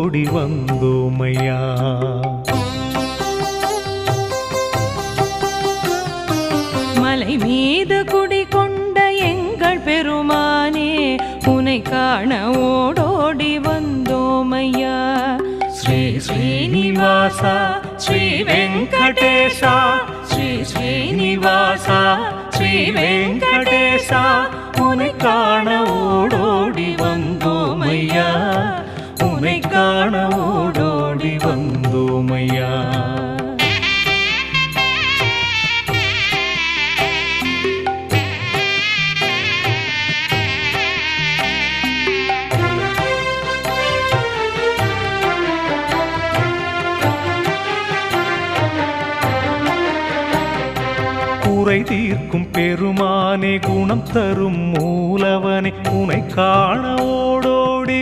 ஓடோடி வந்தோமையா. மலை மீது குடிகொண்ட எங்கள் பெருமானே உனை காண ஓடோடி வந்தோமையா. ஸ்ரீ ஸ்ரீனிவாசா ஸ்ரீ வெங்கடேசா ஸ்ரீ ஸ்ரீனிவாசா ஸ்ரீ வெங்கடேசா உனை காண ஓடோடி வந்தோமையா. உனை காண ஓடோடி வந்தோமையா. குறை தீர்க்கும் பெருமானே குணம் தரும் மூலவனே உனை காண ஓடோடி